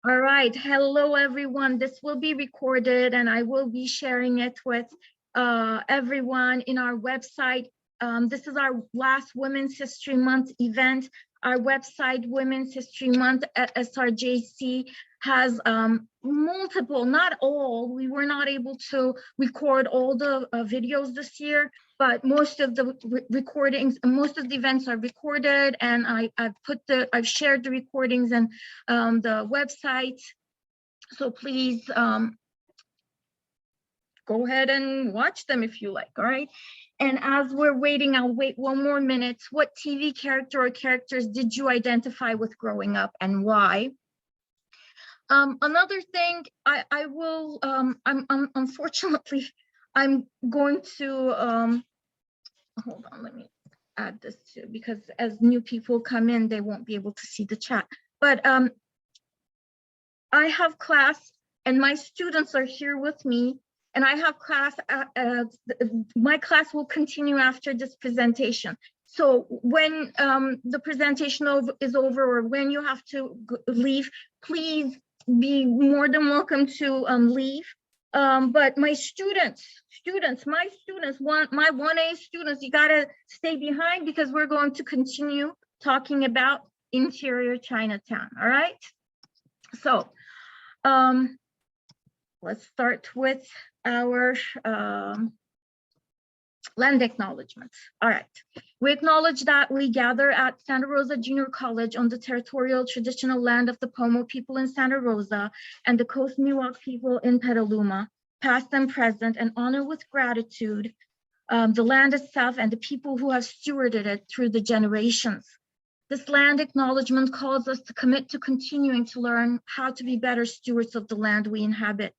All right, hello everyone. This will be recorded and I will be sharing it with everyone in our website. This is our last Women's History Month event. Our website, Women's History Month at SRJC, has multiple, not all, we were not able to record all the videos this year, but most of the recordings, most of the events are recorded, and I've shared the recordings and the website. So please go ahead and watch them if you like, all right? And as we're waiting, I'll wait one more minute. What TV character or characters did you identify with growing up and why? Another thing, unfortunately, I'm going to, hold on, let me add this too, because as new people come in, they won't be able to see the chat. But I have class and my students are here with me, and I have class, my class will continue after this presentation. So when the presentation is over, or when you have to leave, please be more than welcome to leave. But my students, my 1A students, you gotta stay behind because we're going to continue talking about Interior Chinatown, all right? So let's start with our land acknowledgements. All right, we acknowledge that we gather at Santa Rosa Junior College on the territorial traditional land of the Pomo people in Santa Rosa and the Coast Miwok people in Petaluma, past and present, and honor with gratitude the land itself and the people who have stewarded it through the generations. This land acknowledgement calls us to commit to continuing to learn how to be better stewards of the land we inhabit.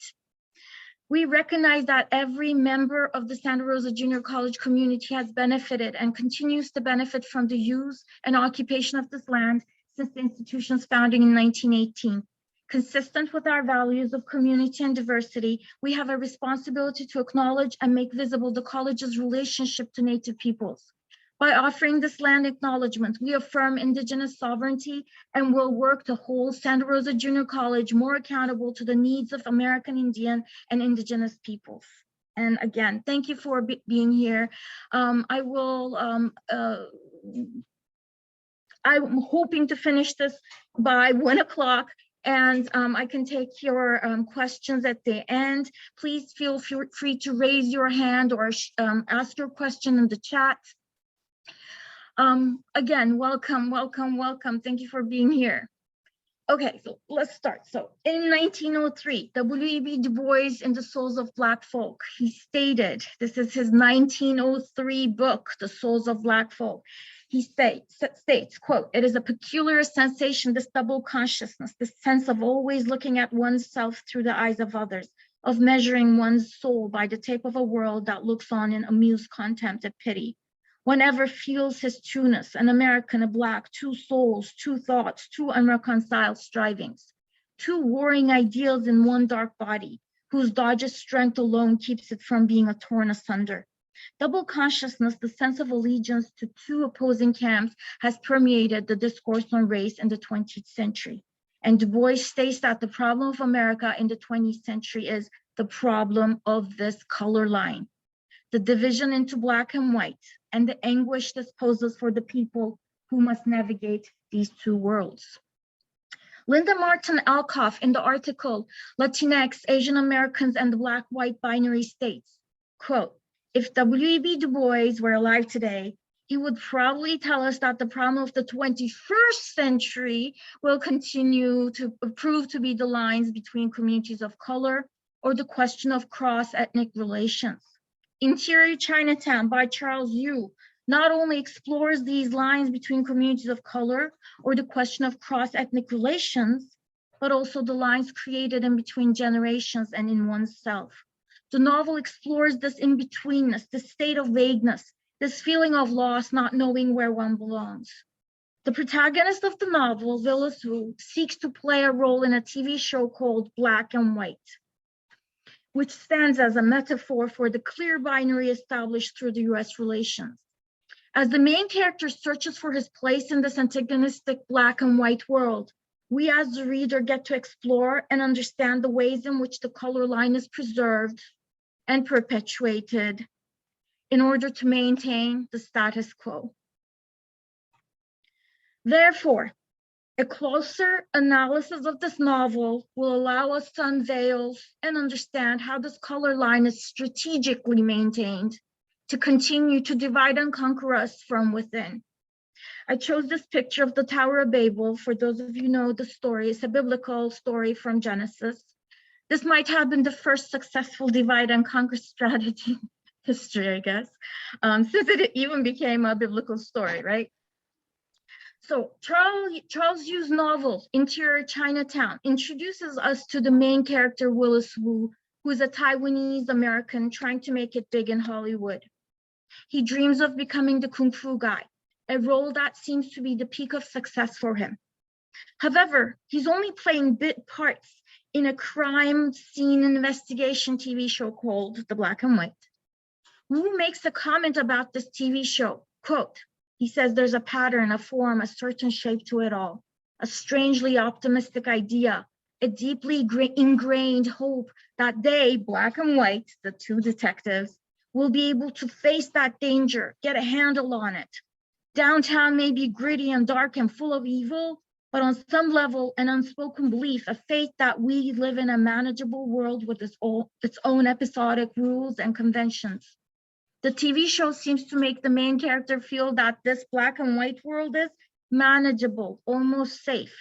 We recognize that every member of the Santa Rosa Junior College community has benefited and continues to benefit from the use and occupation of this land since the institution's founding in 1918. Consistent with our values of community and diversity, we have a responsibility to acknowledge and make visible the college's relationship to Native peoples. By offering this land acknowledgement, we affirm Indigenous sovereignty and will work to hold Santa Rosa Junior College more accountable to the needs of American Indian and Indigenous peoples. And again, thank you for being here. I'm hoping to finish this by 1 o'clock, and I can take your questions at the end. Please feel free to raise your hand or ask your question in the chat. Again, welcome. Thank you for being here. Okay, so let's start. So in 1903, W.E.B. Du Bois in The Souls of Black Folk, he stated, this is his 1903 book, The Souls of Black Folk. He states, quote, "It is a peculiar sensation, this double consciousness, this sense of always looking at oneself through the eyes of others, of measuring one's soul by the tape of a world that looks on in amused contempt and pity. One ever feels his two-ness, an American, a Black, two souls, two thoughts, two unreconciled strivings, two warring ideals in one dark body, whose dogged strength alone keeps it from being torn asunder. Double consciousness, the sense of allegiance to two opposing camps, has permeated the discourse on race in the 20th century. And Du Bois states that the problem of America in the 20th century is the problem of this color line, the division into Black and white, and the anguish this poses for the people who must navigate these two worlds." Linda Martin Alcoff in the article, Latinx, Asian Americans and the Black-White Binary states, quote, "If W.E.B. Du Bois were alive today, he would probably tell us that the problem of the 21st century will continue to prove to be the lines between communities of color or the question of cross-ethnic relations. Interior Chinatown by Charles Yu not only explores these lines between communities of color or the question of cross-ethnic relations, but also the lines created in between generations and in oneself. The novel explores this in-betweenness, this state of vagueness, this feeling of loss, not knowing where one belongs. The protagonist of the novel, Willis Wu, seeks to play a role in a TV show called Black and White, which stands as a metaphor for the clear binary established through the US relations. As the main character searches for his place in this antagonistic Black and white world, We as the reader get to explore and understand the ways in which the color line is preserved and perpetuated in order to maintain the status quo. Therefore, a closer analysis of this novel will allow us to unveil and understand how this color line is strategically maintained to continue to divide and conquer us from within. I chose this picture of the Tower of Babel. For those of you who know the story, it's a biblical story from Genesis. This might have been the first successful divide and conquer strategy in history, I guess, since it even became a biblical story, right? So Charles Yu's novel, Interior Chinatown, introduces us to the main character, Willis Wu, who is a Taiwanese American trying to make it big in Hollywood. He dreams of becoming the Kung Fu guy, a role that seems to be the peak of success for him. However, he's only playing bit parts in a crime scene investigation TV show called The Black and White. Wu makes a comment about this TV show, quote, he says there's a pattern, a form, a certain shape to it all, a strangely optimistic idea, a deeply ingrained hope that they, Black and White, the two detectives, will be able to face that danger, get a handle on it. Downtown may be gritty and dark and full of evil, but on some level, an unspoken belief, a faith that we live in a manageable world with its own episodic rules and conventions. The TV show seems to make the main character feel that this Black and White world is manageable, almost safe.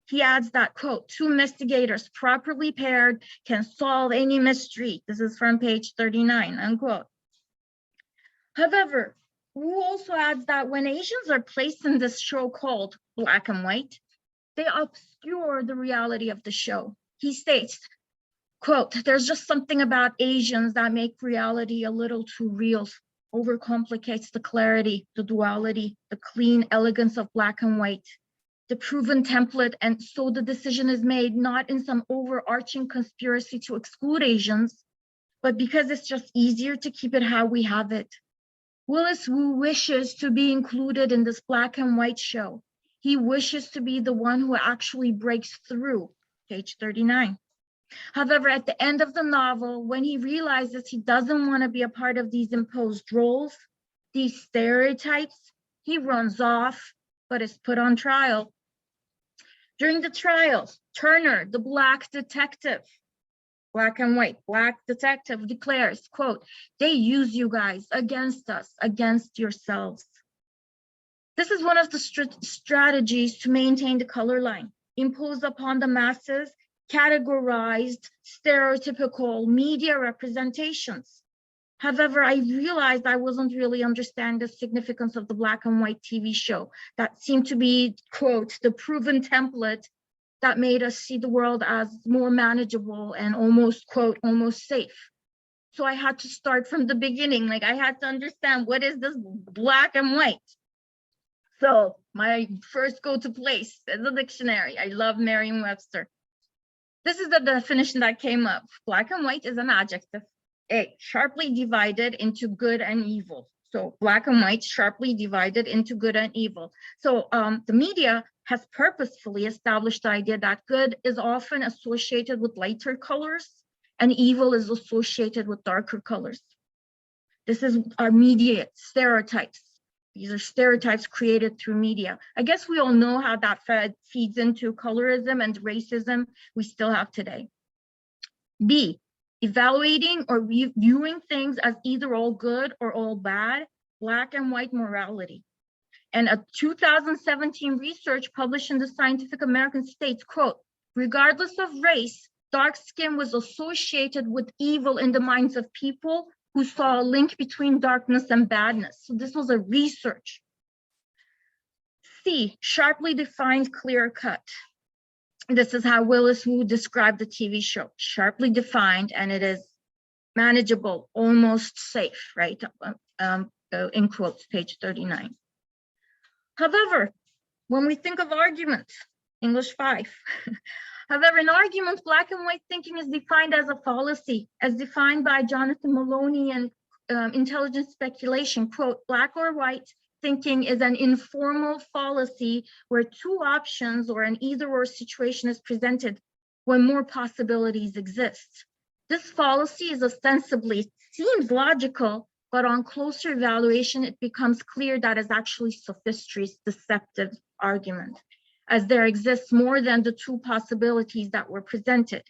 He adds that, quote, two investigators properly paired can solve any mystery. This is from page 39, unquote. However, Wu also adds that when Asians are placed in this show called Black and White, they obscure the reality of the show. He states, quote, there's just something about Asians that make reality a little too real, overcomplicates the clarity, the duality, the clean elegance of Black and White, the proven template, and so the decision is made not in some overarching conspiracy to exclude Asians, but because it's just easier to keep it how we have it. Willis Wu wishes to be included in this Black and White show. He wishes to be the one who actually breaks through, page 39. However, at the end of the novel, when he realizes he doesn't want to be a part of these imposed roles, these stereotypes, he runs off, but is put on trial. During the trials, Turner, the Black detective, Black and White, Black detective declares, quote, they use you guys against us, against yourselves. This is one of the strategies to maintain the color line, imposed upon the masses, categorized, stereotypical media representations. However, I realized I wasn't really understanding the significance of the Black and White TV show that seemed to be, quote, the proven template that made us see the world as more manageable and almost, quote, almost safe. So I had to start from the beginning. Like I had to understand what is this Black and White? So my first go-to place is the dictionary. I love Merriam-Webster. This is the definition that came up. Black and white is an adjective. A, sharply divided into good and evil. So black and white sharply divided into good and evil. So the media has purposefully established the idea that good is often associated with lighter colors and evil is associated with darker colors. This is our media stereotypes. These are stereotypes created through media. I guess we all know how that feeds into colorism and racism we still have today. B, evaluating or viewing things as either all good or all bad, black and white morality. And a 2017 research published in the Scientific American states, quote, regardless of race, dark skin was associated with evil in the minds of people who saw a link between darkness and badness. So this was a research. C, sharply defined, clear cut. This is how Willis Wu described the TV show, sharply defined, and it is manageable, almost safe, right? In quotes, page 39. However, when we think of argument, English 5, however, in argument, black and white thinking is defined as a fallacy, as defined by Jonathan Maloney and Intelligent Speculation, quote, black or white thinking is an informal fallacy where two options or an either-or situation is presented when more possibilities exist. This fallacy is ostensibly seems logical, but on closer evaluation, it becomes clear that is actually sophistry, deceptive argument, as there exists more than the two possibilities that were presented.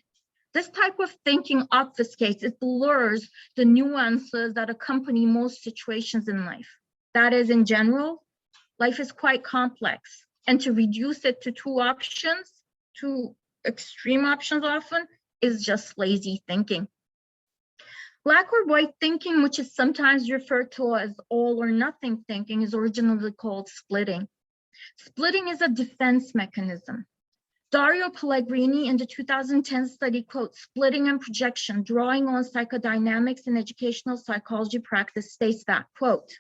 This type of thinking obfuscates, it blurs the nuances that accompany most situations in life. That is, in general, life is quite complex, and to reduce it to two options, two extreme options often, is just lazy thinking. Black or white thinking, which is sometimes referred to as all or nothing thinking, is originally called splitting. Splitting is a defense mechanism. Dario Pellegrini in the 2010 study, quote, Splitting and Projection, Drawing on Psychodynamics in Educational Psychology Practice, states that, quote,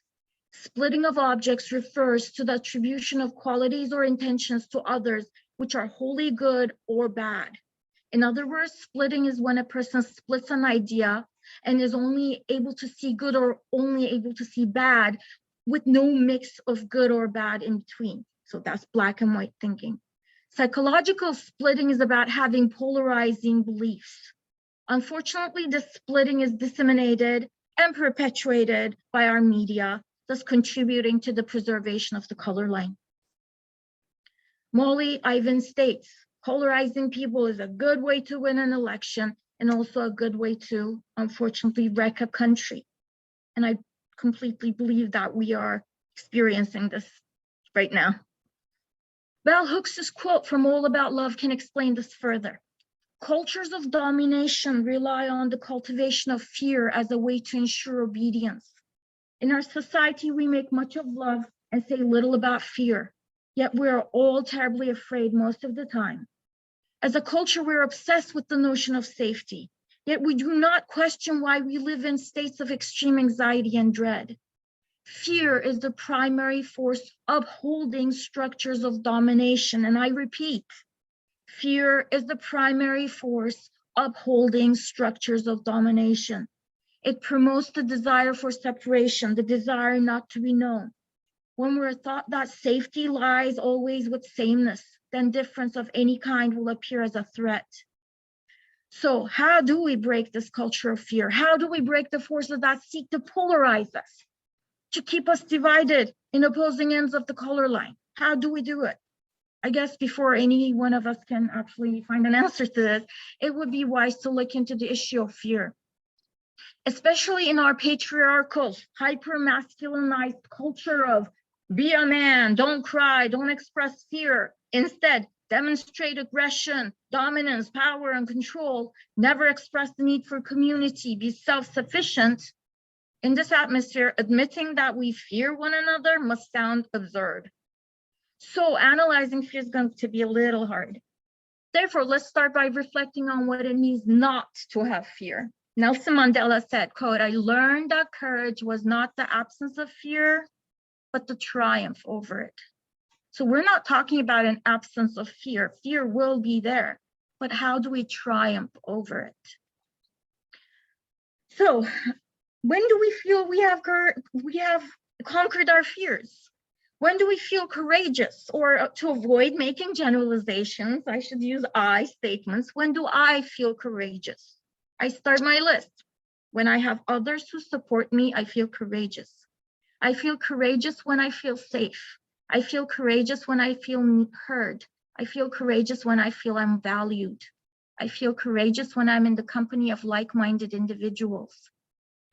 splitting of objects refers to the attribution of qualities or intentions to others which are wholly good or bad. In other words, splitting is when a person splits an idea and is only able to see good or only able to see bad with no mix of good or bad in between. So that's black and white thinking. Psychological splitting is about having polarizing beliefs. Unfortunately, this splitting is disseminated and perpetuated by our media, thus contributing to the preservation of the color line. Molly Ivan states, polarizing people is a good way to win an election and also a good way to, unfortunately, wreck a country. And I completely believe that we are experiencing this right now. Bell Hooks' quote from All About Love can explain this further. Cultures of domination rely on the cultivation of fear as a way to ensure obedience. In our society, we make much of love and say little about fear, yet we are all terribly afraid most of the time. As a culture, we're obsessed with the notion of safety, yet we do not question why we live in states of extreme anxiety and dread. Fear is the primary force upholding structures of domination, and I repeat, fear is the primary force upholding structures of domination. It promotes the desire for separation, the desire not to be known. When we're taught that safety lies always with sameness, then difference of any kind will appear as a threat. So how do we break this culture of fear? How do we break the forces that seek to polarize us, to keep us divided in opposing ends of the color line? How do we do it? I guess before any one of us can actually find an answer to this, it would be wise to look into the issue of fear. Especially in our patriarchal, hyper-masculinized culture of be a man, don't cry, don't express fear. Instead, demonstrate aggression, dominance, power, and control. Never express the need for community, be self-sufficient. In this atmosphere, admitting that we fear one another must sound absurd. So analyzing fear is going to be a little hard. Therefore, let's start by reflecting on what it means not to have fear. Nelson Mandela said, quote, I learned that courage was not the absence of fear, but the triumph over it. So we're not talking about an absence of fear. Fear will be there, but how do we triumph over it? So when do we feel we have conquered our fears? When do we feel courageous? Or to avoid making generalizations, I should use I statements. When do I feel courageous? I start my list. When I have others who support me, I feel courageous. I feel courageous when I feel safe. I feel courageous when I feel heard. I feel courageous when I feel I'm valued. I feel courageous when I'm in the company of like-minded individuals.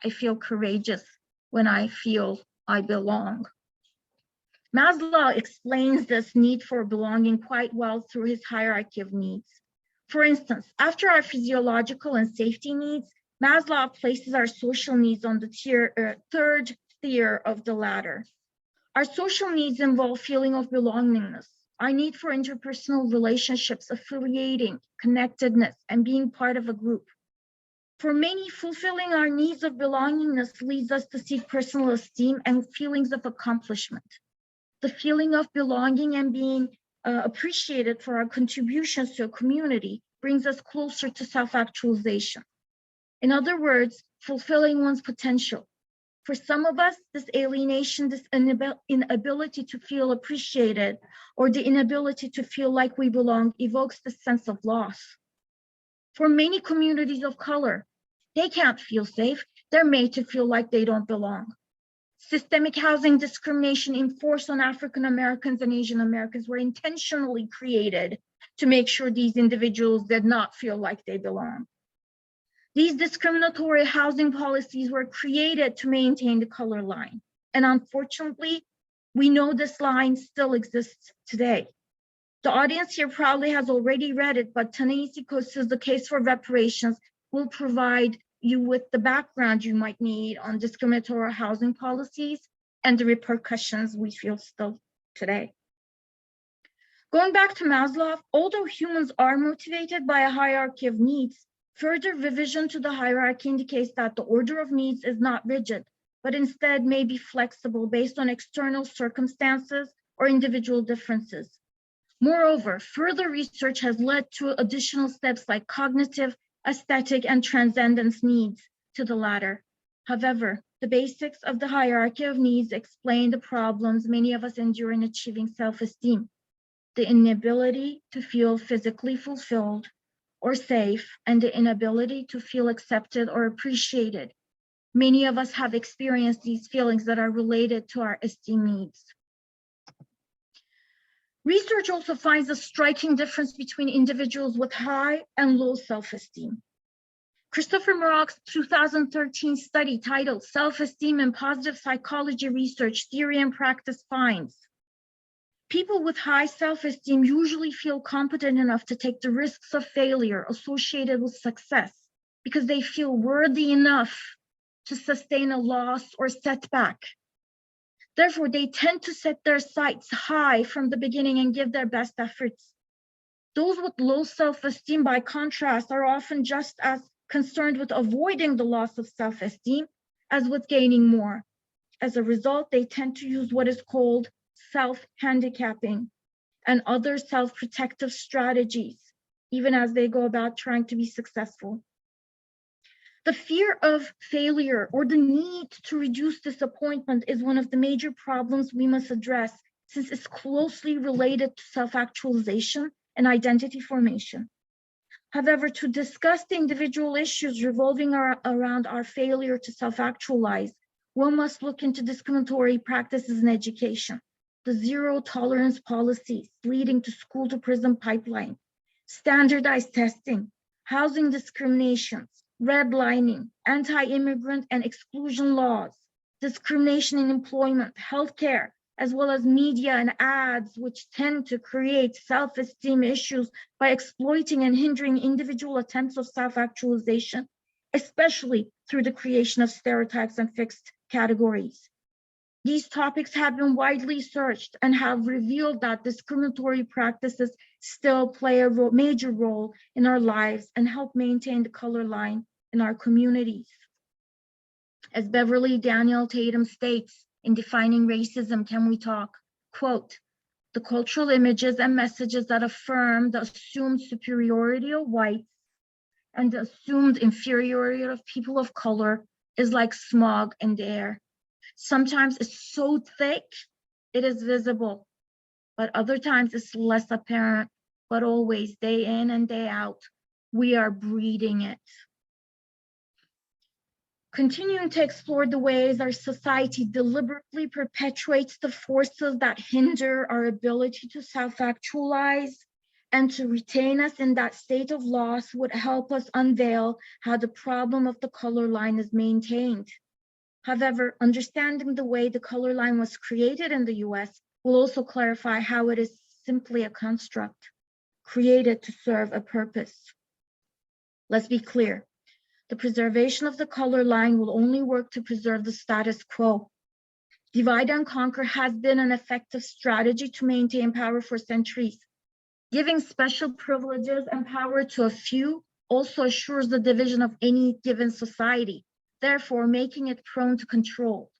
I feel courageous when I feel I belong. Maslow explains this need for belonging quite well through his hierarchy of needs. For instance, after our physiological and safety needs, Maslow places our social needs on the third tier of the ladder. Our social needs involve feeling of belongingness, our need for interpersonal relationships, affiliating, connectedness, and being part of a group. For many, fulfilling our needs of belongingness leads us to seek personal esteem and feelings of accomplishment. The feeling of belonging and being appreciated for our contributions to a community brings us closer to self-actualization. In other words, fulfilling one's potential. For some of us, this alienation, this inability to feel appreciated, or the inability to feel like we belong, evokes the sense of loss. For many communities of color, they can't feel safe. They're made to feel like they don't belong. Systemic housing discrimination enforced on African Americans and Asian Americans were intentionally created to make sure these individuals did not feel like they belong. These discriminatory housing policies were created to maintain the color line. And unfortunately, we know this line still exists today. The audience here probably has already read it, but Ta-Nehisi Coates' The Case for Reparations will provide you with the background you might need on discriminatory housing policies and the repercussions we feel still today. Going back to Maslow, although humans are motivated by a hierarchy of needs, further revision to the hierarchy indicates that the order of needs is not rigid, but instead may be flexible based on external circumstances or individual differences. Moreover, further research has led to additional steps like cognitive, aesthetic, and transcendence needs to the latter. However, the basics of the hierarchy of needs explain the problems many of us endure in achieving self-esteem, the inability to feel physically fulfilled or safe, and the inability to feel accepted or appreciated. Many of us have experienced these feelings that are related to our esteem needs. Research also finds a striking difference between individuals with high and low self-esteem. Christopher Murrock's 2013 study titled Self-Esteem and Positive Psychology Research, Theory and Practice finds people with high self-esteem usually feel competent enough to take the risks of failure associated with success because they feel worthy enough to sustain a loss or setback. Therefore, they tend to set their sights high from the beginning and give their best efforts. Those with low self-esteem, by contrast, are often just as concerned with avoiding the loss of self-esteem as with gaining more. As a result, they tend to use what is called self-handicapping and other self-protective strategies, even as they go about trying to be successful. The fear of failure or the need to reduce disappointment is one of the major problems we must address, since it's closely related to self-actualization and identity formation. However, to discuss the individual issues revolving around our failure to self-actualize, one must look into discriminatory practices in education, the zero tolerance policies leading to school to prison pipeline, standardized testing, housing discriminations, redlining, anti-immigrant and exclusion laws, discrimination in employment, healthcare, as well as media and ads, which tend to create self-esteem issues by exploiting and hindering individual attempts of self-actualization, especially through the creation of stereotypes and fixed categories. These topics have been widely searched and have revealed that discriminatory practices still play a major role in our lives and help maintain the color line in our communities. As Beverly Daniel Tatum states in Defining Racism, Can We Talk? Quote, the cultural images and messages that affirm the assumed superiority of whites and the assumed inferiority of people of color is like smog in the air. Sometimes it's so thick, it is visible, but other times it's less apparent, but always day in and day out, we are breeding it. Continuing to explore the ways our society deliberately perpetuates the forces that hinder our ability to self-actualize and to retain us in that state of loss would help us unveil how the problem of the color line is maintained. However, understanding the way the color line was created in the US will also clarify how it is simply a construct created to serve a purpose. Let's be clear. The preservation of the color line will only work to preserve the status quo. Divide and conquer has been an effective strategy to maintain power for centuries. Giving special privileges and power to a few also assures the division of any given society, therefore making it prone to control.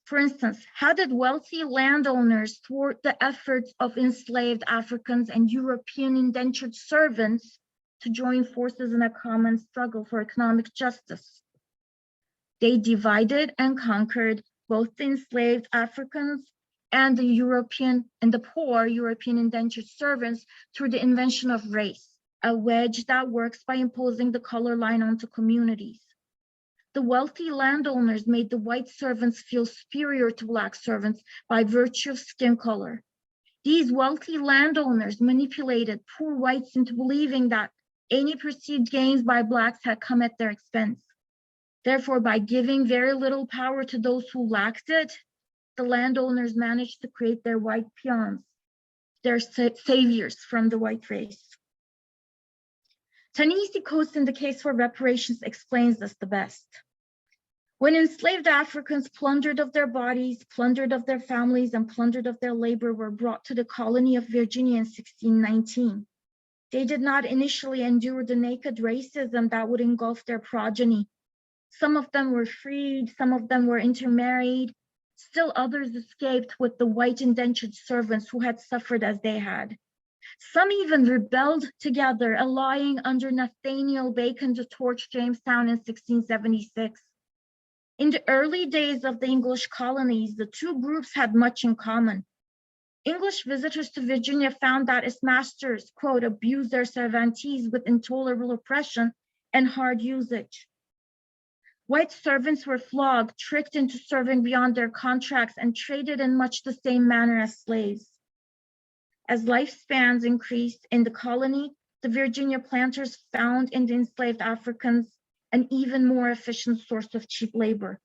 For instance, how did wealthy landowners thwart the efforts of enslaved Africans and European indentured servants to join forces in a common struggle for economic justice? They divided and conquered both the enslaved Africans and the poor European indentured servants through the invention of race, a wedge that works by imposing the color line onto communities. The wealthy landowners made the white servants feel superior to Black servants by virtue of skin color. These wealthy landowners manipulated poor whites into believing that any perceived gains by Blacks had come at their expense. Therefore, by giving very little power to those who lacked it, the landowners managed to create their white peons, their saviors from the white race. Ta-Nehisi Coates in the case for reparations explains this the best. When enslaved Africans plundered of their bodies, plundered of their families, and plundered of their labor were brought to the colony of Virginia in 1619, they did not initially endure the naked racism that would engulf their progeny. Some of them were freed, some of them were intermarried, still others escaped with the white indentured servants who had suffered as they had. Some even rebelled together, allying under Nathaniel Bacon to torch Jamestown in 1676. In the early days of the English colonies, the two groups had much in common. English visitors to Virginia found that its masters, quote, abused their servantees with intolerable oppression and hard usage. White servants were flogged, tricked into serving beyond their contracts, and traded in much the same manner as slaves. As lifespans increased in the colony, the Virginia planters found in the enslaved Africans an even more efficient source of cheap labor.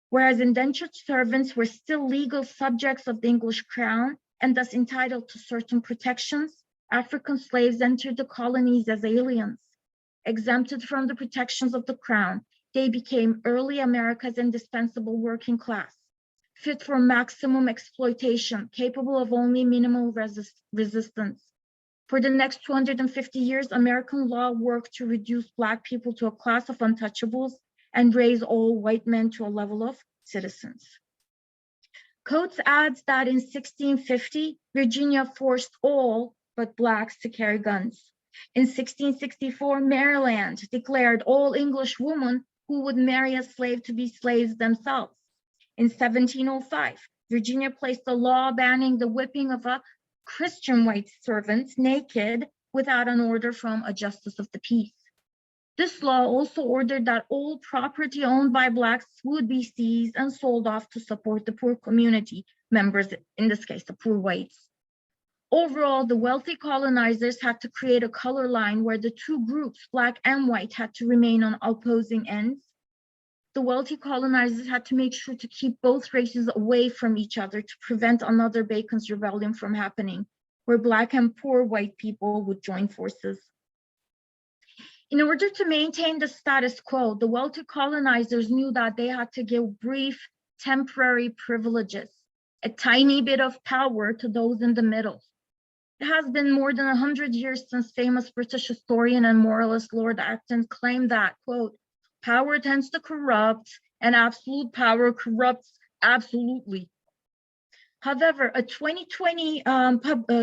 Whereas indentured servants were still legal subjects of the English crown and thus entitled to certain protections, African slaves entered the colonies as aliens. Exempted from the protections of the crown, they became early America's indispensable working class, fit for maximum exploitation, capable of only minimal resistance. For the next 250 years, American law worked to reduce Black people to a class of untouchables and raise all white men to a level of citizens. Coates adds that in 1650, Virginia forced all but Blacks to carry guns. In 1664, Maryland declared all English women who would marry a slave to be slaves themselves. In 1705, Virginia placed a law banning the whipping of a Christian white servant naked without an order from a justice of the peace. This law also ordered that all property owned by Blacks would be seized and sold off to support the poor community members, in this case, the poor whites. Overall, the wealthy colonizers had to create a color line where the two groups, Black and white, had to remain on opposing ends. The wealthy colonizers had to make sure to keep both races away from each other to prevent another Bacon's Rebellion from happening, where Black and poor white people would join forces. In order to maintain the status quo, the wealthy colonizers knew that they had to give brief, temporary privileges, a tiny bit of power to those in the middle. It has been more than 100 years since famous British historian and moralist Lord Acton claimed that, quote, power tends to corrupt and absolute power corrupts absolutely. However, a 2020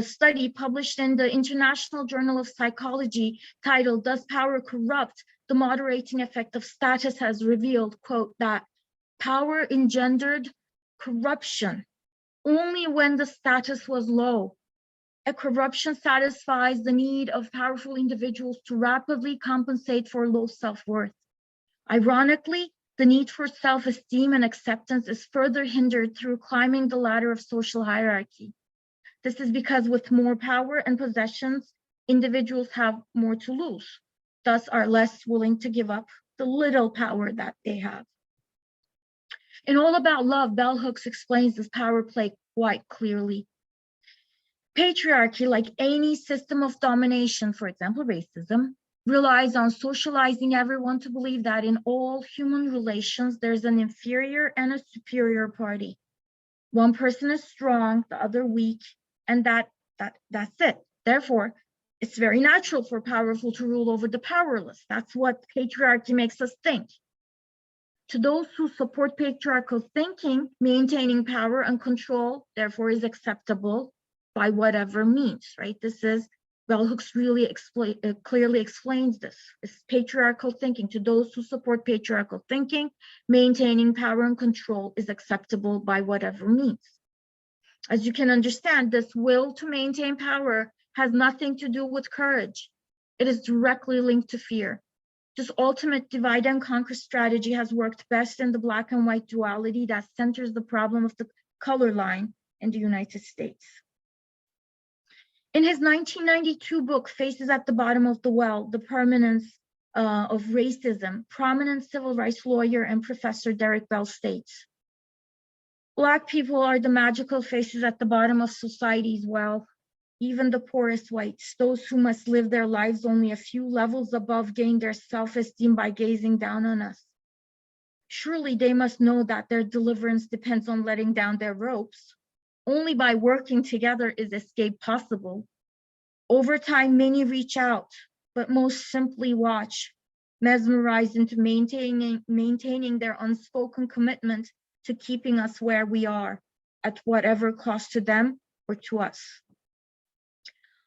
study published in the International Journal of Psychology titled, Does Power Corrupt? The Moderating Effect of Status has revealed, quote, that power engendered corruption only when the status was low. A corruption satisfies the need of powerful individuals to rapidly compensate for low self-worth. Ironically, the need for self-esteem and acceptance is further hindered through climbing the ladder of social hierarchy. This is because with more power and possessions, individuals have more to lose, thus are less willing to give up the little power that they have. In All About Love, Bell Hooks explains this power play quite clearly. Patriarchy, like any system of domination, for example, racism, relies on socializing everyone to believe that in all human relations, there's an inferior and a superior party. One person is strong, the other weak, and that's it. Therefore, it's very natural for powerful to rule over the powerless. That's what patriarchy makes us think. To those who support patriarchal thinking, maintaining power and control, therefore, is acceptable by whatever means, right? This is Bell Hooks really clearly explains this. It's patriarchal thinking. To those who support patriarchal thinking, maintaining power and control is acceptable by whatever means. As you can understand, this will to maintain power has nothing to do with courage. It is directly linked to fear. This ultimate divide and conquer strategy has worked best in the black and white duality that centers the problem of the color line in the United States. In his 1992 book, Faces at the Bottom of the Well, The Permanence of Racism, prominent civil rights lawyer and professor Derek Bell states, Black people are the magical faces at the bottom of society's well. Even the poorest whites, those who must live their lives only a few levels above, gain their self-esteem by gazing down on us. Surely they must know that their deliverance depends on letting down their ropes. Only by working together is escape possible. Over time, many reach out, but most simply watch, mesmerized into maintaining their unspoken commitment to keeping us where we are, at whatever cost to them or to us.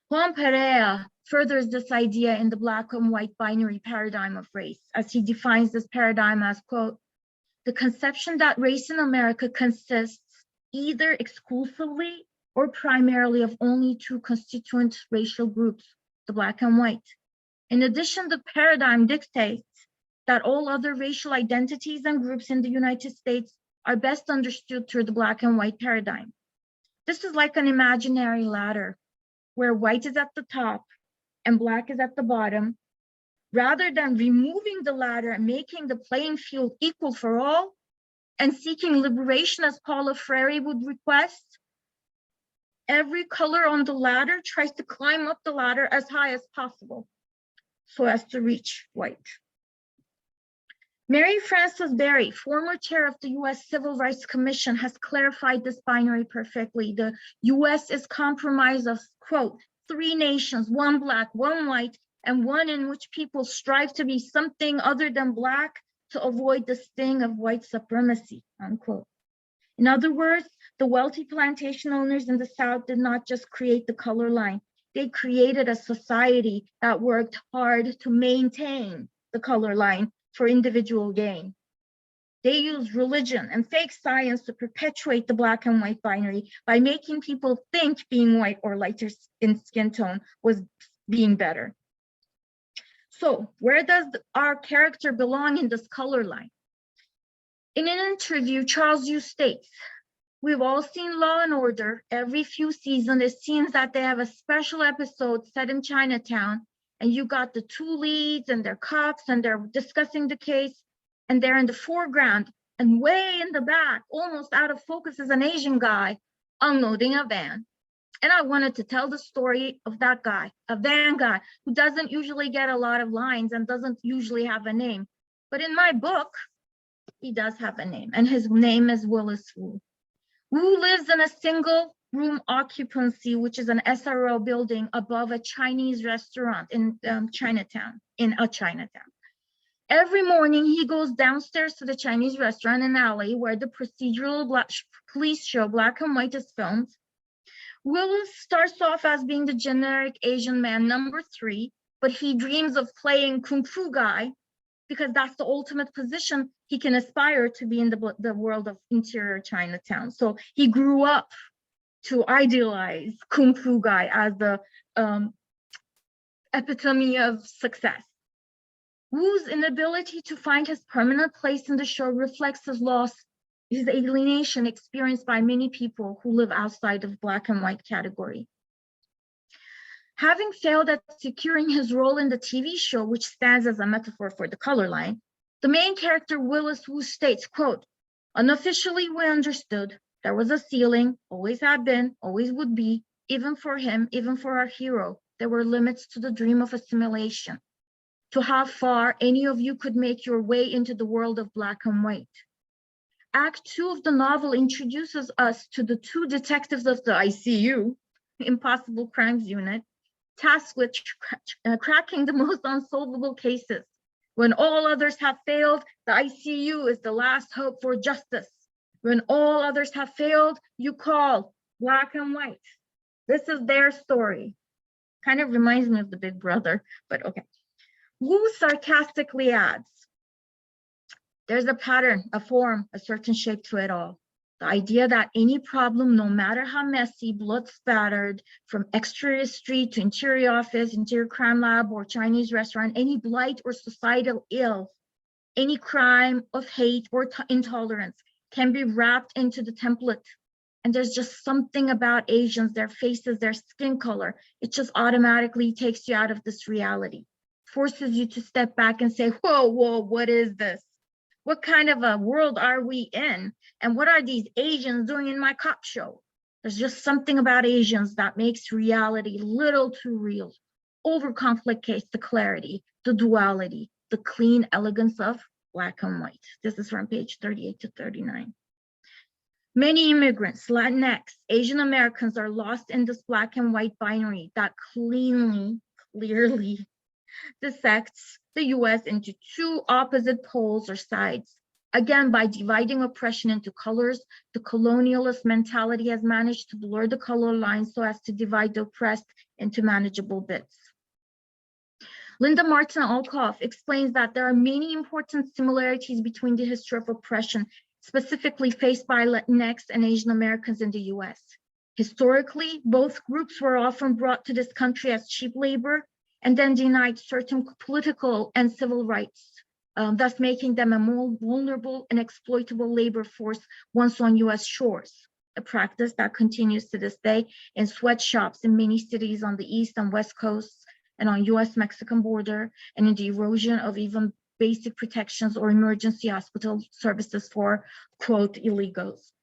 Juan Perea furthers this idea in the black and white binary paradigm of race, as he defines this paradigm as, quote, the conception that race in America consists either exclusively or primarily of only two constituent racial groups, the black and white. In addition, the paradigm dictates that all other racial identities and groups in the United States are best understood through the black and white paradigm. This is like an imaginary ladder where white is at the top and black is at the bottom. Rather than removing the ladder and making the playing field equal for all and seeking liberation as Paulo Freire would request, every color on the ladder tries to climb up the ladder as high as possible so as to reach white. Mary Frances Berry, former chair of the US Civil Rights Commission, has clarified this binary perfectly. The US is comprised of, quote, three nations, one black, one white, and one in which people strive to be something other than black to avoid the sting of white supremacy, unquote. In other words, the wealthy plantation owners in the South did not just create the color line. They created a society that worked hard to maintain the color line for individual gain. They used religion and fake science to perpetuate the black and white binary by making people think being white or lighter in skin tone was being better. So where does our character belong in this color line? In an interview, Charles Yu states, we've all seen Law and Order. Every few seasons, it seems that they have a special episode set in Chinatown, and you got the two leads and they're cops and they're discussing the case, and they're in the foreground, and way in the back, almost out of focus, is an Asian guy unloading a van. And I wanted to tell the story of that guy, a van guy who doesn't usually get a lot of lines and doesn't usually have a name. But in my book, he does have a name, and his name is Willis Wu. Wu lives in a single room occupancy, which is an SRO building above a Chinese restaurant in Chinatown. Every morning, he goes downstairs to the Chinese restaurant in an alley where the procedural police show Black and White is filmed. Willis starts off as being the generic Asian man number 3, but he dreams of playing Kung Fu guy because that's the ultimate position he can aspire to be in the world of Interior Chinatown. So he grew up to idealize Kung Fu guy as the epitome of success. Wu's inability to find his permanent place in the show reflects his loss, his alienation experienced by many people who live outside of Black and white category. Having failed at securing his role in the TV show, which stands as a metaphor for the color line, the main character Willis Wu states, quote, unofficially we understood there was a ceiling, always had been, always would be, even for him, even for our hero, there were limits to the dream of assimilation, to how far any of you could make your way into the world of Black and white. Act 2 of the novel introduces us to the 2 detectives of the ICU, Impossible Crimes Unit, tasked with cracking the most unsolvable cases. When all others have failed, the ICU is the last hope for justice. When all others have failed, you call Black and white. This is their story. Kind of reminds me of the Big Brother, but okay. Wu sarcastically adds, there's a pattern, a form, a certain shape to it all. The idea that any problem, no matter how messy, blood spattered, from exterior street to interior office, interior crime lab, or Chinese restaurant, any blight or societal ill, any crime of hate or intolerance can be wrapped into the template. And there's just something about Asians, their faces, their skin color, it just automatically takes you out of this reality, forces you to step back and say, whoa, what is this? What kind of a world are we in? And what are these Asians doing in my cop show? There's just something about Asians that makes reality little too real, overcomplicates the clarity, the duality, the clean elegance of black and white. This is from page 38 to 39. Many immigrants, Latinx, Asian Americans are lost in this black and white binary that clearly dissects the US into two opposite poles or sides. Again, by dividing oppression into colors, the colonialist mentality has managed to blur the color lines so as to divide the oppressed into manageable bits. Linda Martin Alcoff explains that there are many important similarities between the history of oppression, specifically faced by Latinx and Asian Americans in the US. Historically, both groups were often brought to this country as cheap labor and then denied certain political and civil rights, thus making them a more vulnerable and exploitable labor force once on US shores, a practice that continues to this day in sweatshops in many cities on the East and West coasts and on US-Mexican border, and in the erosion of even basic protections or emergency hospital services for, quote, illegals.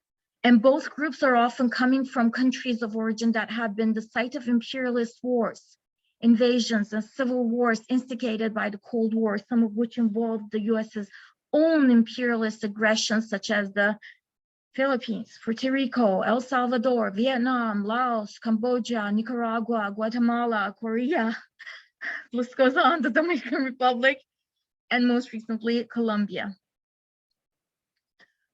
And both groups are often coming from countries of origin that have been the site of imperialist wars, invasions, and civil wars instigated by the Cold War, some of which involved the US's own imperialist aggressions, such as the Philippines, Puerto Rico, El Salvador, Vietnam, Laos, Cambodia, Nicaragua, Guatemala, Korea, list goes on, the Dominican Republic, and most recently, Colombia.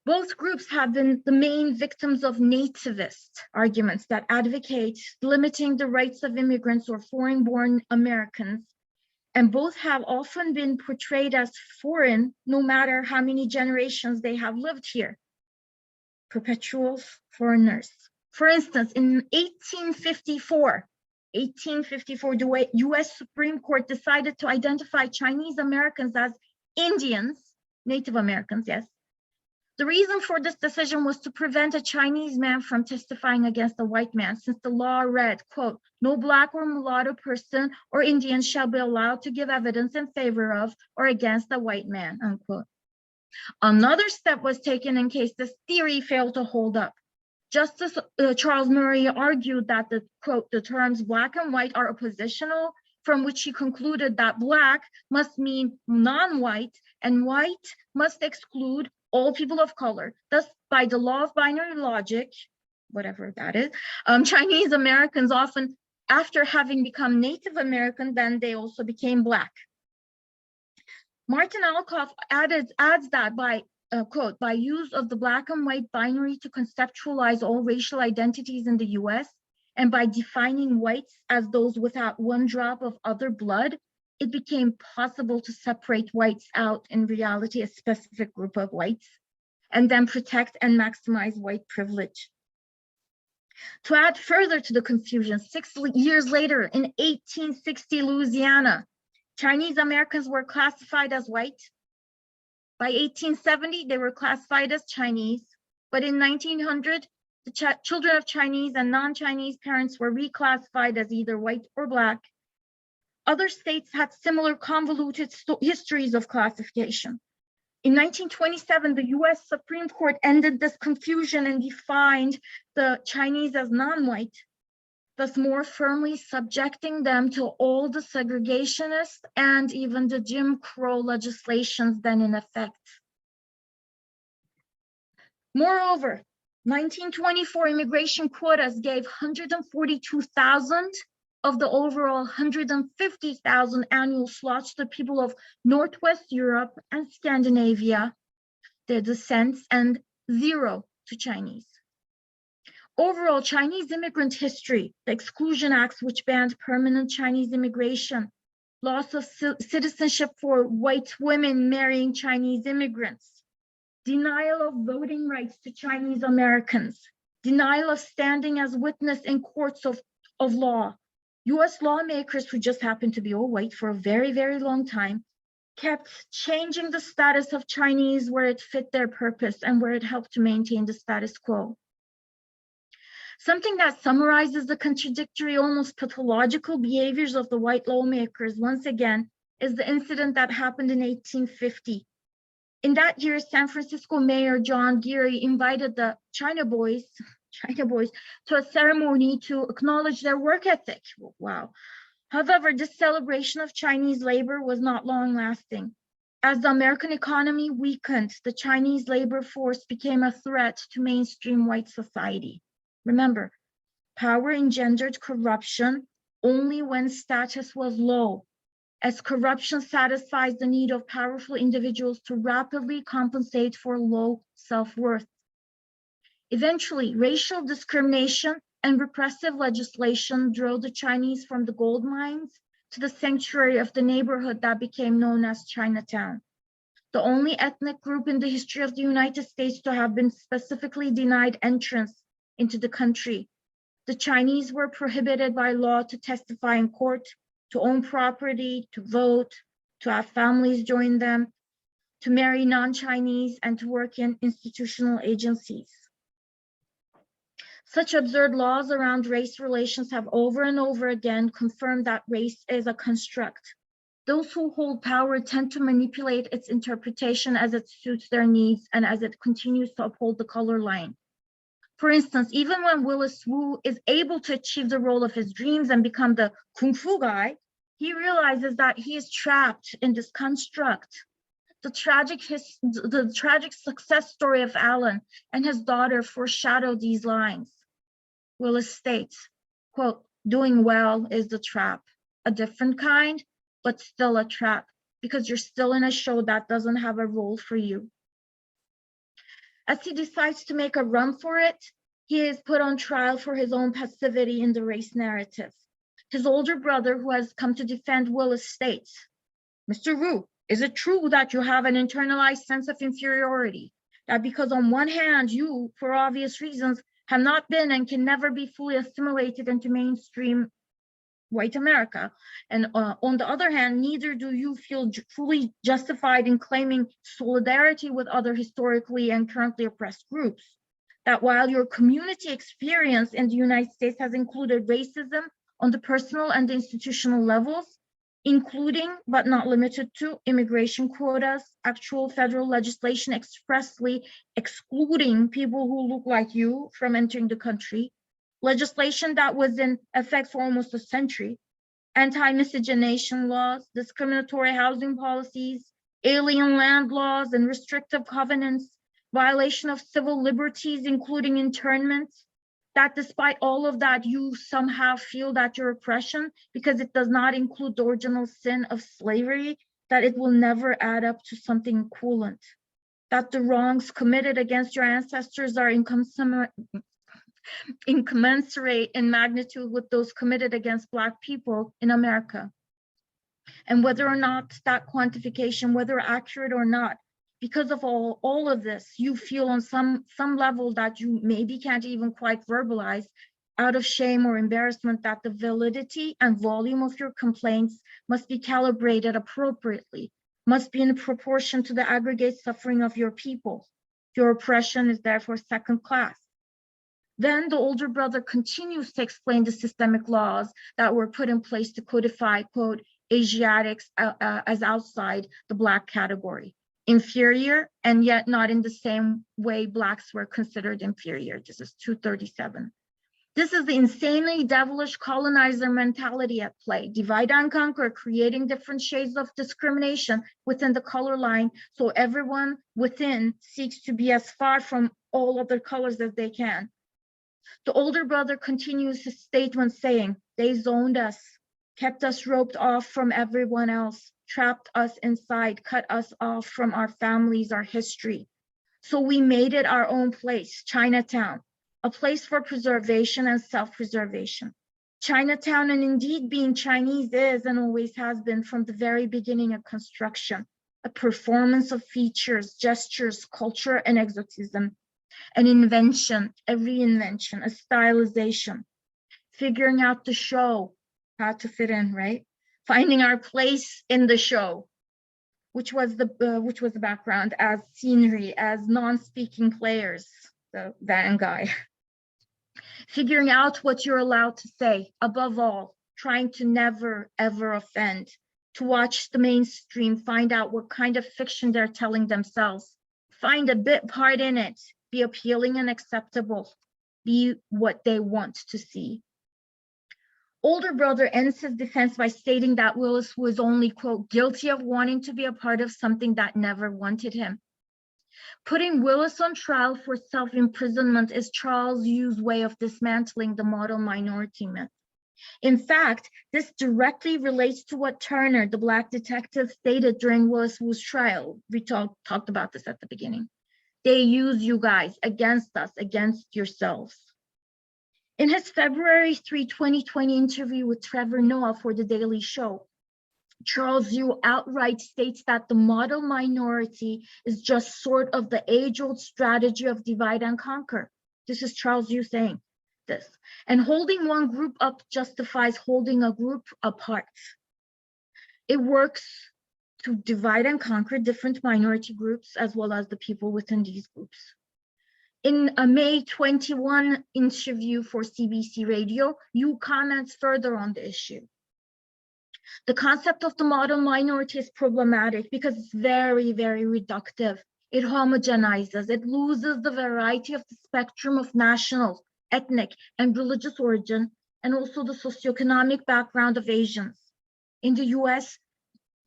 Both groups have been the main victims of nativist arguments that advocate limiting the rights of immigrants or foreign-born Americans, and both have often been portrayed as foreign, no matter how many generations they have lived here. Perpetual foreigners. For instance, in 1854, the US Supreme Court decided to identify Chinese Americans as Indians, Native Americans, yes. The reason for this decision was to prevent a Chinese man from testifying against a white man, since the law read, quote, no black or mulatto person or Indian shall be allowed to give evidence in favor of or against a white man, unquote. Another step was taken in case this theory failed to hold up. Justice Charles Murray argued that the, quote, the terms black and white are oppositional, from which he concluded that black must mean non-white and white must exclude all people of color. Thus, by the law of binary logic, whatever that is, Chinese Americans often, after having become Native American, then they also became black. Martin Alcoff adds that by, quote, by use of the black and white binary to conceptualize all racial identities in the US, and by defining whites as those without one drop of other blood, it became possible to separate whites out, in reality, a specific group of whites, and then protect and maximize white privilege. To add further to the confusion, 6 years later, in 1860 Louisiana, Chinese Americans were classified as white. By 1870, they were classified as Chinese. But in 1900, the children of Chinese and non-Chinese parents were reclassified as either white or black. Other states had similar convoluted histories of classification. In 1927, the US Supreme Court ended this confusion and defined the Chinese as non-white, thus more firmly subjecting them to all the segregationist and even the Jim Crow legislations then in effect. Moreover, 1924 immigration quotas gave 142,000 of the overall 150,000 annual slots to people of Northwest Europe and Scandinavia, their descents, and 0 to Chinese. Overall, Chinese immigrant history, the Exclusion Acts, which banned permanent Chinese immigration, loss of citizenship for white women marrying Chinese immigrants, denial of voting rights to Chinese Americans, denial of standing as witness in courts of law. US lawmakers, who just happened to be all white for a very, very long time, kept changing the status of Chinese where it fit their purpose and where it helped to maintain the status quo. Something that summarizes the contradictory, almost pathological behaviors of the white lawmakers, once again, is the incident that happened in 1850. In that year, San Francisco Mayor John Geary invited the China Bois to a ceremony to acknowledge their work ethic. Wow. However, this celebration of Chinese labor was not long lasting. As the American economy weakened, the Chinese labor force became a threat to mainstream white society. Remember, power engendered corruption only when status was low, as corruption satisfies the need of powerful individuals to rapidly compensate for low self-worth. Eventually, racial discrimination and repressive legislation drove the Chinese from the gold mines to the sanctuary of the neighborhood that became known as Chinatown, the only ethnic group in the history of the United States to have been specifically denied entrance into the country. The Chinese were prohibited by law to testify in court, to own property, to vote, to have families join them, to marry non-Chinese, and to work in institutional agencies. Such absurd laws around race relations have over and over again confirmed that race is a construct. Those who hold power tend to manipulate its interpretation as it suits their needs and as it continues to uphold the color line. For instance, even when Willis Wu is able to achieve the role of his dreams and become the kung fu guy, he realizes that he is trapped in this construct. The tragic success story of Alan and his daughter foreshadow these lines. Willis states, quote, "Doing well is the trap, a different kind, but still a trap, because you're still in a show that doesn't have a role for you." As he decides to make a run for it, he is put on trial for his own passivity in the race narrative. His older brother, who has come to defend Willis, states, "Mr. Wu, is it true that you have an internalized sense of inferiority? That because on one hand, you, for obvious reasons, have not been and can never be fully assimilated into mainstream white America, and on the other hand, neither do you feel fully justified in claiming solidarity with other historically and currently oppressed groups? That while your community experience in the United States has included racism on the personal and institutional levels, including but not limited to immigration quotas, actual federal legislation expressly excluding people who look like you from entering the country, legislation that was in effect for almost a century, anti-miscegenation laws, discriminatory housing policies, alien land laws and restrictive covenants, violation of civil liberties, including internment, that despite all of that, you somehow feel that your oppression, because it does not include the original sin of slavery, that it will never add up to something equivalent, that the wrongs committed against your ancestors are incommensurate in magnitude with those committed against Black people in America. And whether or not that quantification, whether accurate or not, because of all of this, you feel on some level that you maybe can't even quite verbalize, out of shame or embarrassment, that the validity and volume of your complaints must be calibrated appropriately, must be in proportion to the aggregate suffering of your people. Your oppression is therefore second class. Then the older brother continues to explain the systemic laws that were put in place to codify, quote, Asiatics as outside the Black category, inferior, and yet not in the same way Blacks were considered inferior. This is 237. This is the insanely devilish colonizer mentality at play. Divide and conquer, creating different shades of discrimination within the color line, so everyone within seeks to be as far from all other colors as they can. The older brother continues his statement saying, "They zoned us, kept us roped off from everyone else, trapped us inside, cut us off from our families, our history. So we made it our own place, Chinatown. a place for preservation and self-preservation. Chinatown, and indeed being Chinese, is and always has been from the very beginning a construction, a performance of features, gestures, culture, and exotism, an invention, a reinvention, a stylization, figuring out the show, how to fit in, right? Finding our place in the show, which was the background, as scenery, as non-speaking players, the Van guy. Figuring out what you're allowed to say, above all, trying to never, ever offend, to watch the mainstream, find out what kind of fiction they're telling themselves, find a bit part in it, be appealing and acceptable, be what they want to see. Older brother ends his defense by stating that Willis was only, quote, guilty of wanting to be a part of something that never wanted him. Putting Willis on trial for self-imprisonment is Charles Yu's way of dismantling the model minority myth. In fact, this directly relates to what Turner, the Black detective, stated during Willis Wu's trial. We talked about this at the beginning. They use you guys against us, against yourselves. In his February 3, 2020 interview with Trevor Noah for The Daily Show, Charles Yu outright states that the model minority is just sort of the age-old strategy of divide and conquer. This is Charles Yu saying this. And holding one group up justifies holding a group apart. It works to divide and conquer different minority groups as well as the people within these groups. In a May 21 interview for CBC Radio, Yu comments further on the issue. The concept of the model minority is problematic because it's very, very reductive. It homogenizes, it loses the variety of the spectrum of national, ethnic, and religious origin, and also the socioeconomic background of Asians. In the US,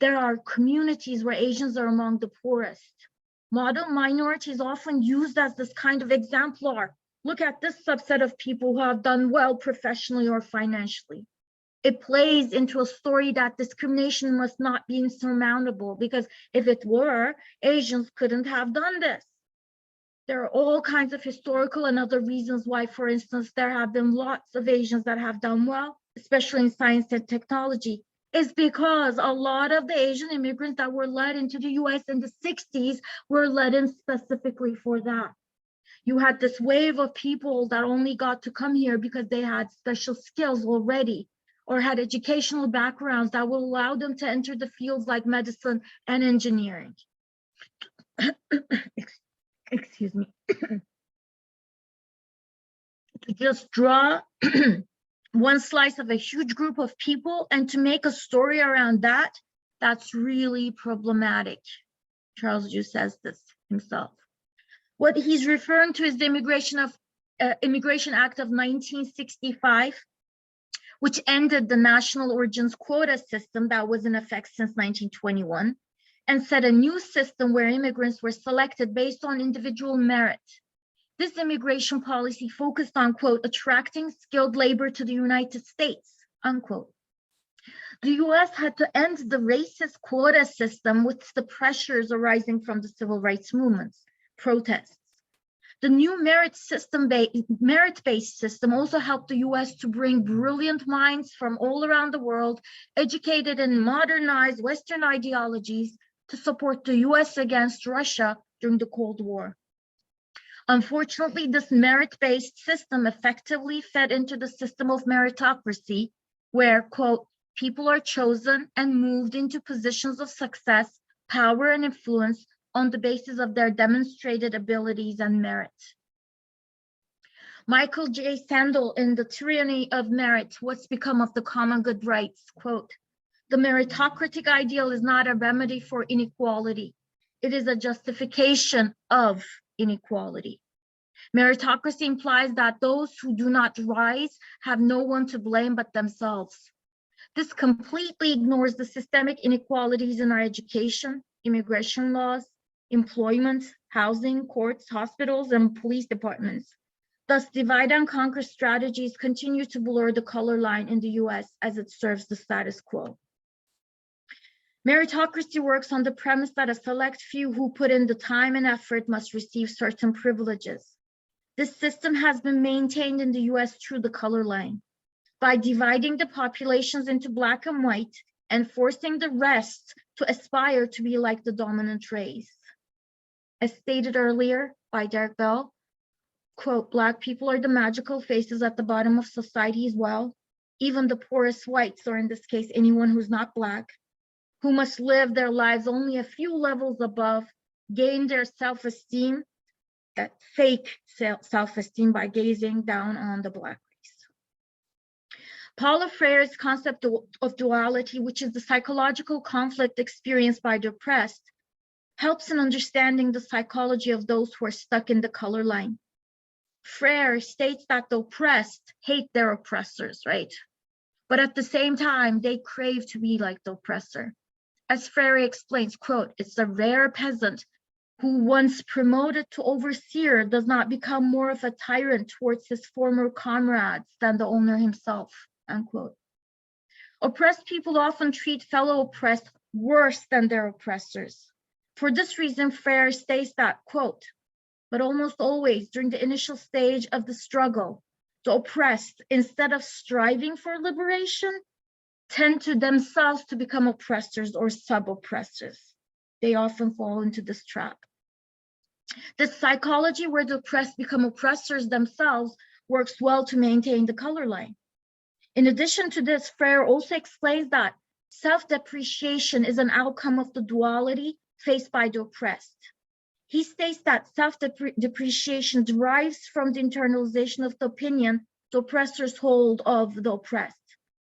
there are communities where Asians are among the poorest. Model minority is often used as this kind of exemplar. Look at this subset of people who have done well professionally or financially. It plays into a story that discrimination must not be insurmountable, because if it were, Asians couldn't have done this. There are all kinds of historical and other reasons why, for instance, there have been lots of Asians that have done well, especially in science and technology. It's because a lot of the Asian immigrants that were led into the US in the 60s were led in specifically for that. You had this wave of people that only got to come here because they had special skills already, or had educational backgrounds that will allow them to enter the fields like medicine and engineering. Excuse me. To just draw one slice of a huge group of people and to make a story around that, that's really problematic. Charles Yu says this himself. What he's referring to is the Immigration Act of 1965, which ended the national origins quota system that was in effect since 1921, and set a new system where immigrants were selected based on individual merit. This immigration policy focused on, quote, attracting skilled labor to the United States, unquote. The US had to end the racist quota system with the pressures arising from the civil rights movements, protests. The new merit-based system also helped the US to bring brilliant minds from all around the world, educated in modernized Western ideologies, to support the US against Russia during the Cold War. Unfortunately, this merit-based system effectively fed into the system of meritocracy, where, quote, people are chosen and moved into positions of success, power, and influence on the basis of their demonstrated abilities and merit. Michael J. Sandel in The Tyranny of Merit, What's Become of the Common Good writes, quote, the meritocratic ideal is not a remedy for inequality. It is a justification of inequality. Meritocracy implies that those who do not rise have no one to blame but themselves. This completely ignores the systemic inequalities in our education, immigration laws, employment, housing, courts, hospitals, and police departments. Thus, divide and conquer strategies continue to blur the color line in the US as it serves the status quo. Meritocracy works on the premise that a select few who put in the time and effort must receive certain privileges. This system has been maintained in the US through the color line by dividing the populations into black and white and forcing the rest to aspire to be like the dominant race. As stated earlier by Derek Bell, quote, Black people are the magical faces at the bottom of society as well. Even the poorest whites, or in this case, anyone who's not Black, who must live their lives only a few levels above, gain their self-esteem, that fake self-esteem, by gazing down on the Black race. Paulo Freire's concept of duality, which is the psychological conflict experienced by the oppressed, helps in understanding the psychology of those who are stuck in the color line. Freire states that the oppressed hate their oppressors, right? But at the same time, they crave to be like the oppressor. As Freire explains, quote, it's a rare peasant who, once promoted to overseer, does not become more of a tyrant towards his former comrades than the owner himself, unquote. Oppressed people often treat fellow oppressed worse than their oppressors. For this reason, Freire states that, quote, but almost always during the initial stage of the struggle, the oppressed, instead of striving for liberation, tend to themselves to become oppressors or sub-oppressors. They often fall into this trap. This psychology where the oppressed become oppressors themselves works well to maintain the color line. In addition to this, Freire also explains that self-depreciation is an outcome of the duality faced by the oppressed. He states that self-depreciation derives from the internalization of the opinion the oppressors hold of the oppressed.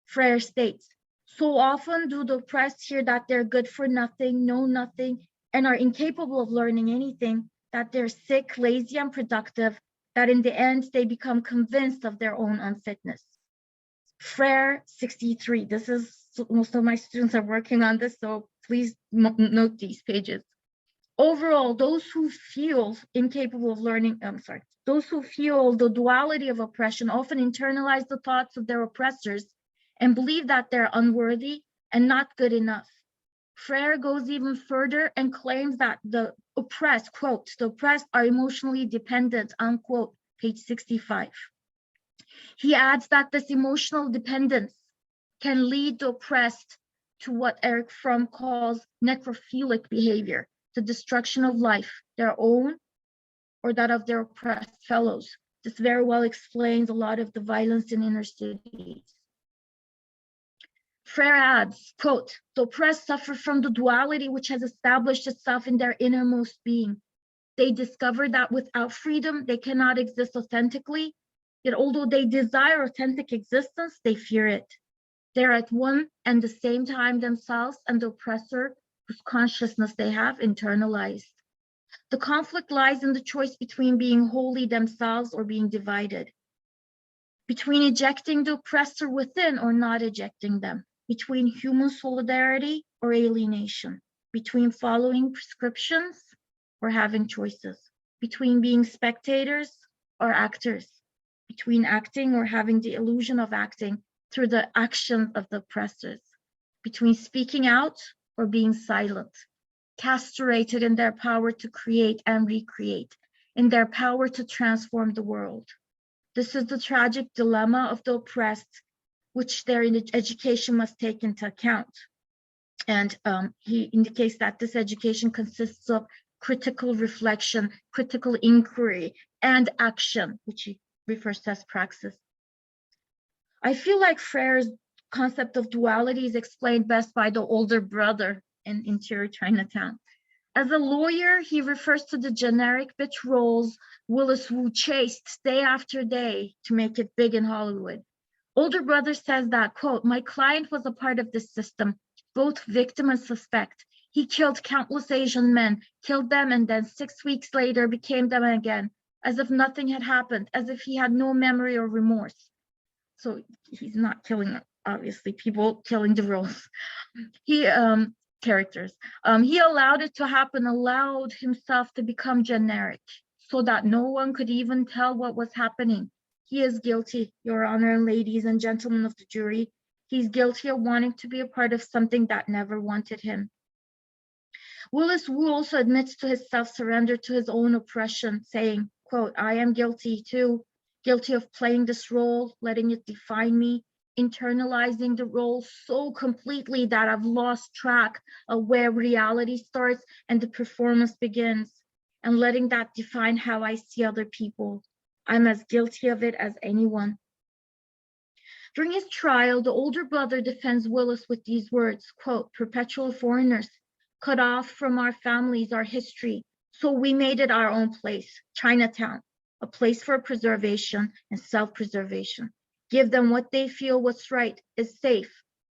Freire states, so often do the oppressed hear that they're good for nothing, know nothing, and are incapable of learning anything, that they're sick, lazy, and unproductive, that in the end they become convinced of their own unfitness. Freire 63, this is, most of my students are working on this, so please note these pages. Overall, those who feel incapable of learning, those who feel the duality of oppression often internalize the thoughts of their oppressors and believe that they're unworthy and not good enough. Freire goes even further and claims that the oppressed, quote, the oppressed are emotionally dependent, unquote, page 65. He adds that this emotional dependence can lead the oppressed to what Eric Fromm calls necrophilic behavior, the destruction of life, their own or that of their oppressed fellows. This very well explains a lot of the violence in inner cities. Freire adds, quote, the oppressed suffer from the duality which has established itself in their innermost being. They discover that without freedom, they cannot exist authentically, yet although they desire authentic existence, they fear it. They're at one and the same time themselves and the oppressor whose consciousness they have internalized. The conflict lies in the choice between being wholly themselves or being divided, between ejecting the oppressor within or not ejecting them, between human solidarity or alienation, between following prescriptions or having choices, between being spectators or actors, between acting or having the illusion of acting through the action of the oppressors, between speaking out or being silent, castrated in their power to create and recreate, in their power to transform the world. This is the tragic dilemma of the oppressed, which their education must take into account. And he indicates that this education consists of critical reflection, critical inquiry, and action, which he refers to as praxis. I feel like Freire's concept of duality is explained best by the older brother in Interior Chinatown. As a lawyer, he refers to the generic bitch roles Willis Wu chased day after day to make it big in Hollywood. Older brother says that, quote, my client was a part of this system, both victim and suspect. He killed countless Asian men, killed them, and then 6 weeks later became them again, as if nothing had happened, as if he had no memory or remorse. So he's not killing, obviously, people, killing the roles. Characters. He allowed it to happen, allowed himself to become generic so that no one could even tell what was happening. He is guilty, Your Honor, and ladies and gentlemen of the jury. He's guilty of wanting to be a part of something that never wanted him. Willis Wu also admits to his self-surrender to his own oppression, saying, quote, I am guilty too, guilty of playing this role, letting it define me, internalizing the role so completely that I've lost track of where reality starts and the performance begins, and letting that define how I see other people. I'm as guilty of it as anyone. During his trial, the older brother defends Willis with these words, quote, perpetual foreigners, cut off from our families, our history, so we made it our own place, Chinatown, a place for preservation and self-preservation. Give them what they feel what's right, is safe.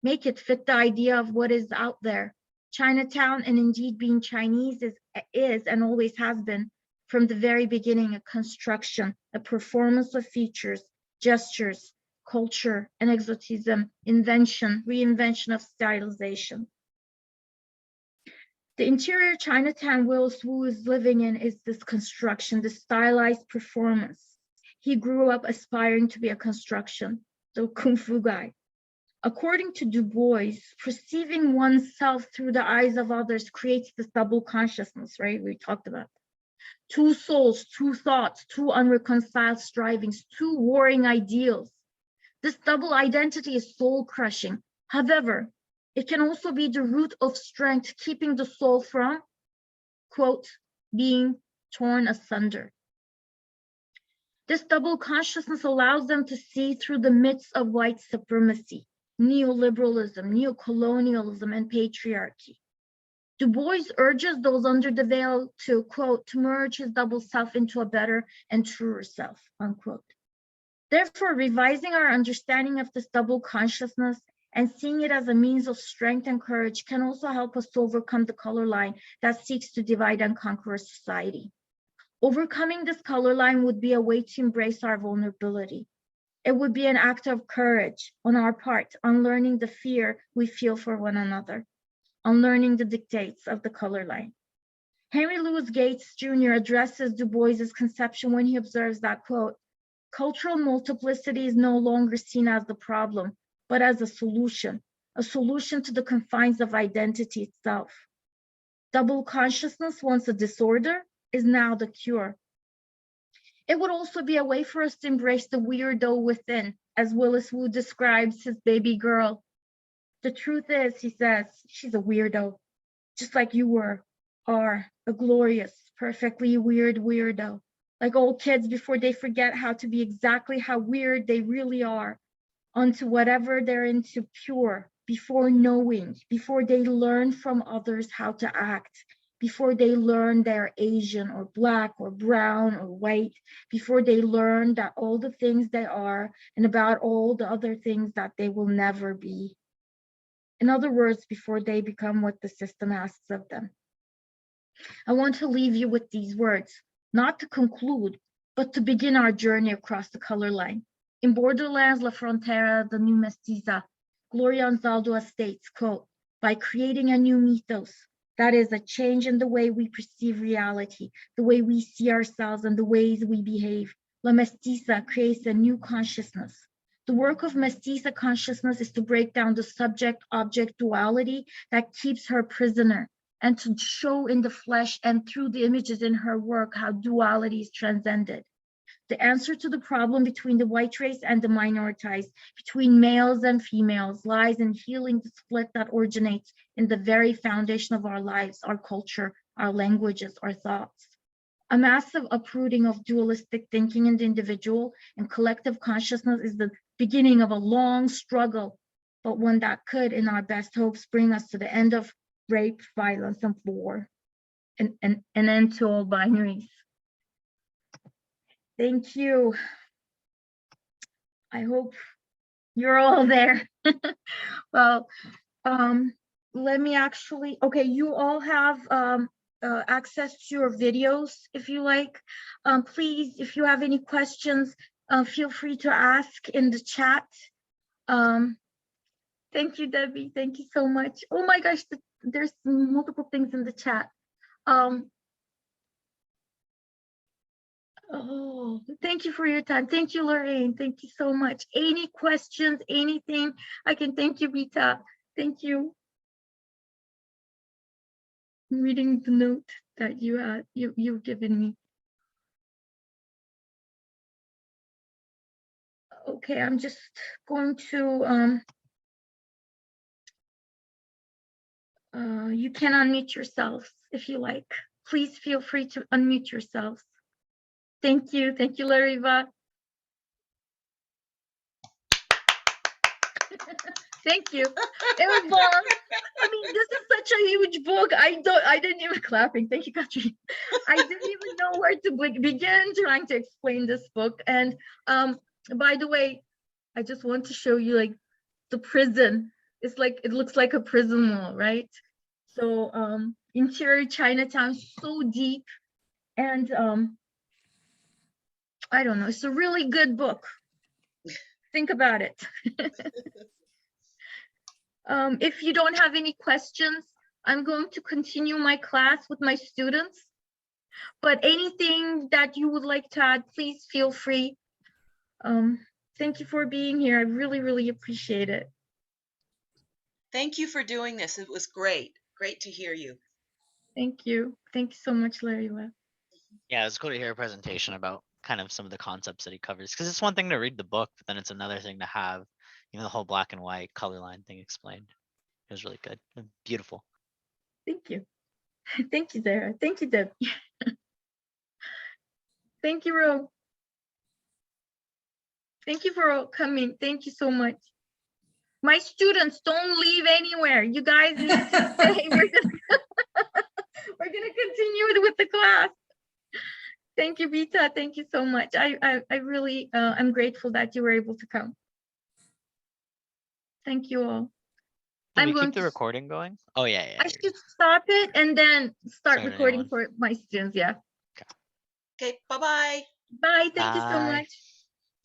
Make it fit the idea of what is out there. Chinatown, and indeed being Chinese, is and always has been, from the very beginning, a construction, a performance of features, gestures, culture, and exotism, invention, reinvention of stylization. The interior Chinatown Willis Wu is living in is this construction, this stylized performance. He grew up aspiring to be a construction, the kung fu guy. According to Du Bois, perceiving oneself through the eyes of others creates this double consciousness, right? We talked about two souls, two thoughts, two unreconciled strivings, two warring ideals. This double identity is soul-crushing. However, it can also be the root of strength, keeping the soul from, quote, being torn asunder. This double consciousness allows them to see through the midst of white supremacy, neoliberalism, neocolonialism, and patriarchy. Du Bois urges those under the veil to, quote, to merge his double self into a better and truer self, unquote. Therefore, revising our understanding of this double consciousness and seeing it as a means of strength and courage can also help us to overcome the color line that seeks to divide and conquer society. Overcoming this color line would be a way to embrace our vulnerability. It would be an act of courage on our part, unlearning the fear we feel for one another, unlearning the dictates of the color line. Henry Louis Gates Jr. addresses Du Bois's conception when he observes that, quote, cultural multiplicity is no longer seen as the problem, but as a solution to the confines of identity itself. Double consciousness, once a disorder, is now the cure. It would also be a way for us to embrace the weirdo within, as Willis Wu describes his baby girl. The truth is, he says, she's a weirdo, just like you are a glorious, perfectly weird weirdo. Like old kids before they forget how to be exactly how weird they really are, onto whatever they're into pure, before knowing, before they learn from others how to act, before they learn they're Asian or Black or brown or white, before they learn that all the things they are and about all the other things that they will never be. In other words, before they become what the system asks of them. I want to leave you with these words, not to conclude, but to begin our journey across the color line. In Borderlands, La Frontera, the new mestiza, Gloria Anzaldo states, quote, by creating a new mythos, that is a change in the way we perceive reality, the way we see ourselves and the ways we behave, La Mestiza creates a new consciousness. The work of mestiza consciousness is to break down the subject-object duality that keeps her prisoner, and to show in the flesh and through the images in her work how duality is transcended. The answer to the problem between the white race and the minoritized, between males and females, lies in healing the split that originates in the very foundation of our lives, our culture, our languages, our thoughts. A massive uprooting of dualistic thinking in the individual and collective consciousness is the beginning of a long struggle, but one that could, in our best hopes, bring us to the end of rape, violence, and war, and an end to all binaries. Thank you. I hope you're all there. Well, let me actually, okay, you all have access to your videos if you like. Please, if you have any questions, feel free to ask in the chat. Thank you, Debbie. Thank you so much. Oh my gosh, there's multiple things in the chat. Oh, thank you for your time. Thank you, Lorraine. Thank you so much. Any questions, anything? I can thank you, Rita. Thank you. I'm reading the note that you've given me. Okay, I'm just going to, you can unmute yourselves if you like. Please feel free to unmute yourselves. Thank you, Lariva. Thank you. It was long. I mean, this is such a huge book. I didn't even clapping. Thank you, Katrin. I didn't even know where to begin trying to explain this book. And by the way, I just want to show you like the prison. It's like, it looks like a prison wall, right? So Interior Chinatown, so deep. And I don't know, it's a really good book. Think about it. If you don't have any questions, I'm going to continue my class with my students. But anything that you would like to add, please feel free. Thank you for being here. I really, really appreciate it. Thank you for doing this. It was great. Great to hear you. Thank you. Thank you so much, Larry. Yeah, it's cool to hear a presentation about kind of some of the concepts that he covers, because it's one thing to read the book, but then it's another thing to have, you know, the whole black and white color line thing explained. It was really good and beautiful. Thank you. Thank you, Zara. Thank you, Deb. Thank you, Ro. Thank you for all coming. Thank you so much. My students, don't leave anywhere. You guys need to stay. We're gonna continue with the class. Thank you, Vita. Thank you so much. I really I'm grateful that you were able to come. Thank you all. Can we keep the recording going? Oh yeah. I should stop it and then start Start recording for my students. Yeah. Okay. Bye-bye. Bye. Thank you so much.